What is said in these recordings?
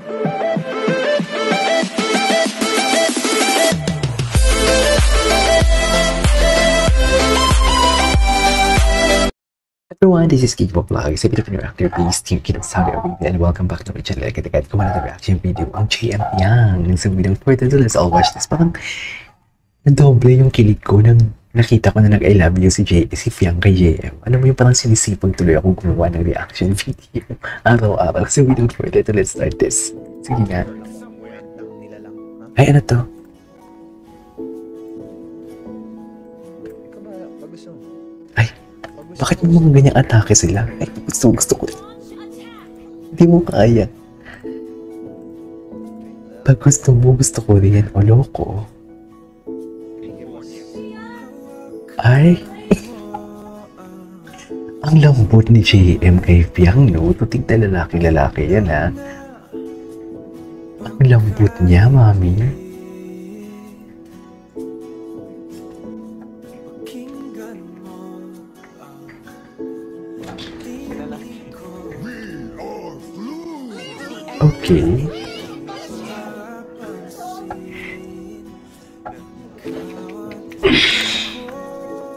Everyone, this is Geekbo Vlogs, a Filipino actor based here in Saudi Arabia, and welcome back to my channel. Agad-agad ko another reaction video ang JM Piang. So without further ado, let's all watch this. Parang nadoble yung kilig ko nang nakita ko na nag-I love you si Piang kay JM. Alam mo yung parang sinisipag tuloy ako gumawa ng reaction video araw-araw. So without further ado, let's start this. Sige nga. Ay, ano to? Ay, bakit mo mga ganyang atake sila? Ay, gusto ko. Hindi mo kaya. Pag gusto mo, gusto ko rin. O loko. Ay. Ang lambot ni JM kay Piang, no? Tutig na lalaki yan, ha? Ang lambot niya, mami. Okay.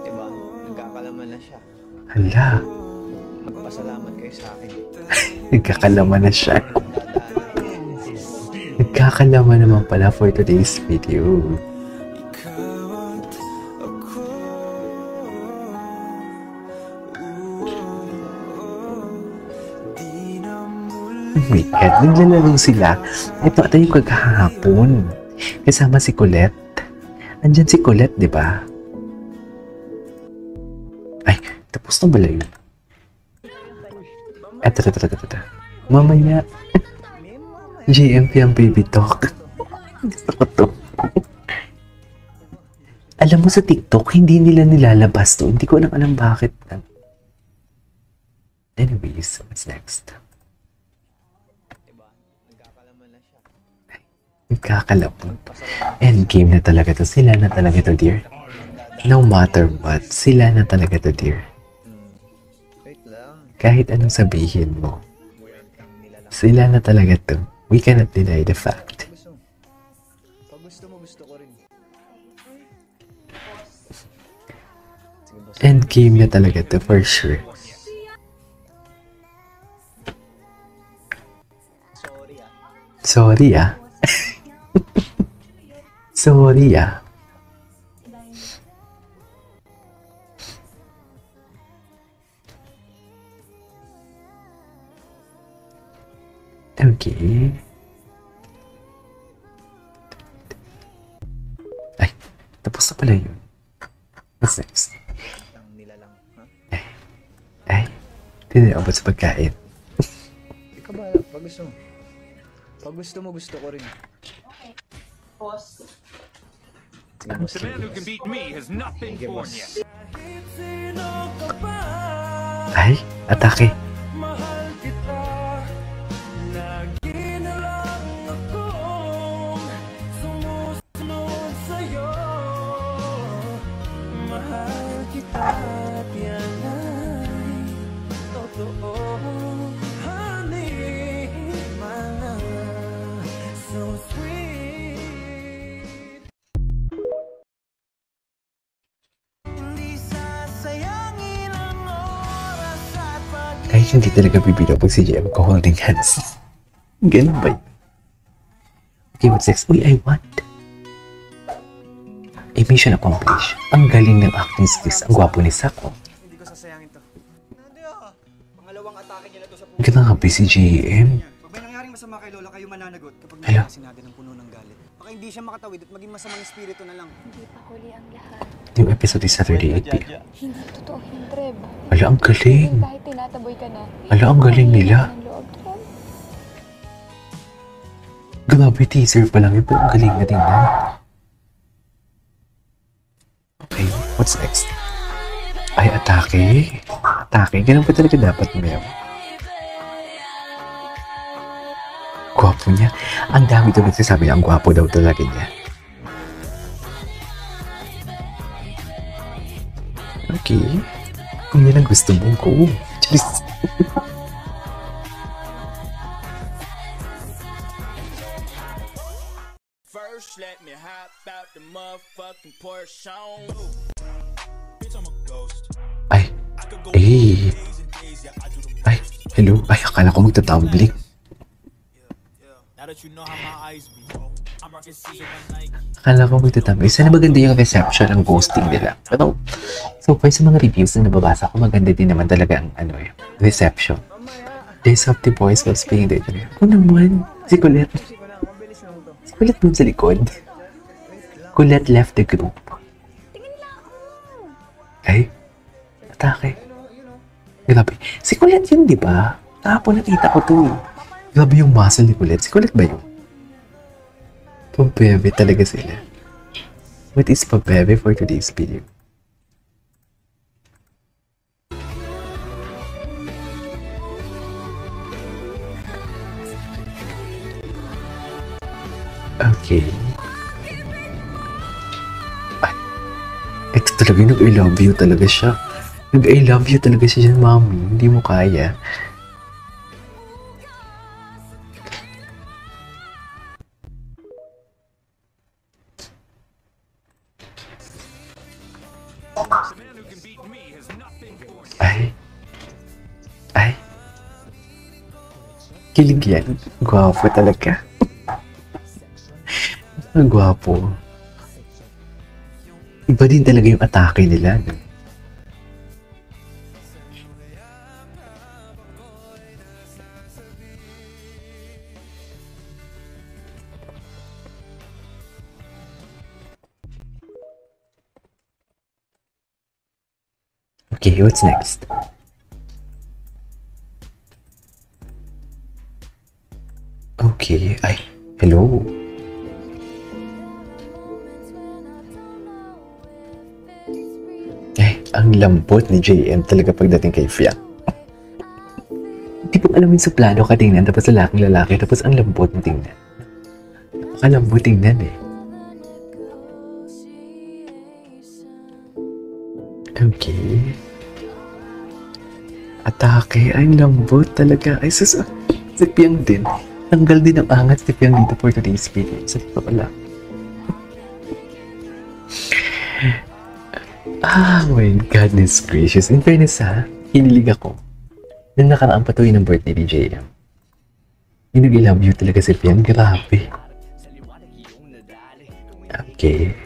Diba? Nagkakalaman na siya. Hala. Magpasalamat kayo sa akin. Nagkakalaman na siya. Nagkakalaman naman pala for today's video. Oh my God, naglalaro sila. Ito ata yung kagahapon. Kasama si Colette. Andyan si Colette, di ba? Ay, tapos na bala yun. Eto. Mamaya. JMP ang baby talk. Gusto ko to. Alam mo sa TikTok, hindi nila nilalabas to. Hindi ko alam bakit. Anyways, what's next? Nagkakalaman. Endgame na talaga to. Sila na talaga to, dear. No matter what, sila na talaga to, dear. Kahit anong sabihin mo, sila na talaga to. We cannot deny the fact. Endgame na talaga to, for sure. Sorry ah. Sorry ah. Okay. Ay, tapos na pala yun. What's next? Ay, tinayabot sa pagkain. Ikaw ba, pag gusto mo, gusto ko rin. Boss. The man who can beat me has not been born yet. Ay, atake. Kahit hindi talaga bibiro pag si JM ko holding hands. Ganun ba yun? Okay, what's next? Uy, I want. A mission accomplished. Ang galing ng acting skills. Ang gwapo ni Sako. Hindi ko sasayangin to. Pangalawang atake niya na to sa puso. Grabe si JM. Pag may nangyaring masama kay Lola, kayo mananagot kapag Hello? may sinabi ng puno ng galit. Baka hindi siya makatawid at maging masamang espiritu na lang. Hindi pa huli ang lahat. Yung episode is Saturday 8 p.m. Hindi totoo yung Treb. Ala, ang galing. Kahit tinataboy ka na. Ala, ang galing nila. Ng loob, Treb. Grabe, teaser pa lang. Ito, ang galing na tingnan. Okay, what's next? Ay, atake. Atake. Ganun pa talaga dapat meron. Gwapo niya. Ang dami ito nagsasabi na ang gwapo daw talaga niya. Okay. Kung yan ang gusto mo, go. Charis. First, let me hop out the motherfucking Porsche. Ay. Eh. Ay. Hello. Ay, akala ko magtatumbling. Akala ko magtatumbling. Sana maganda yung reception ng ghosting nila. Pero, so far sa mga reviews na nababasa ko, maganda din naman talaga ang reception. Days of the Boys was playing the Ako naman. Si Colette. Si Colette doon sa likod. Colette left the group. Ay. Atake. Grabe. Si Colette yun, di ba? Kahapon nakita ko to. Grabe yung muscle ni Colette. Si Colette ba yun? Pabebe talaga sila. What is pabebe for today's video? Okay. Ay. Ito talaga yung nag-I love you talaga siya. Nag-I love you talaga siya dyan, mami. Hindi mo kaya. Ay. Ay. Kilig yan. Gwapo talaga. Ang gwapo. Iba din talaga yung atake nila. No? Okay, what's next? Okay, ay, hello. Ay, ang lambot ni JM talaga pagdating kay Fiang. Hindi ko alam yung suplado ka tingnan, tapos lalaki, tapos ang lambot mo tingnan. Ang lambot tingnan eh. Okay. Atake, ay lambot talaga. Ay sus, si Fiang din. Tanggal din ang angat si Fiang dito for today's video. Sa ito pala. Ah, my goodness gracious. In fairness ha, hinilig ako. Nang nakaraang patuloy ng birthday ni JM. Yung nag-I love you talaga si Fiang. Grabe. Okay.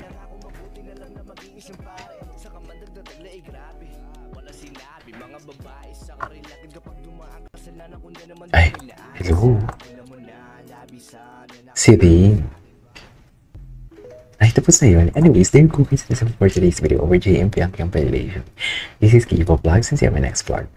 Ay, hello. Si Rain. Ay, tapos na yun. Anyways, there you go guys for today's video over JM Fiang Fiang Violation. This is Kivo Vlogs and see you in my next vlog.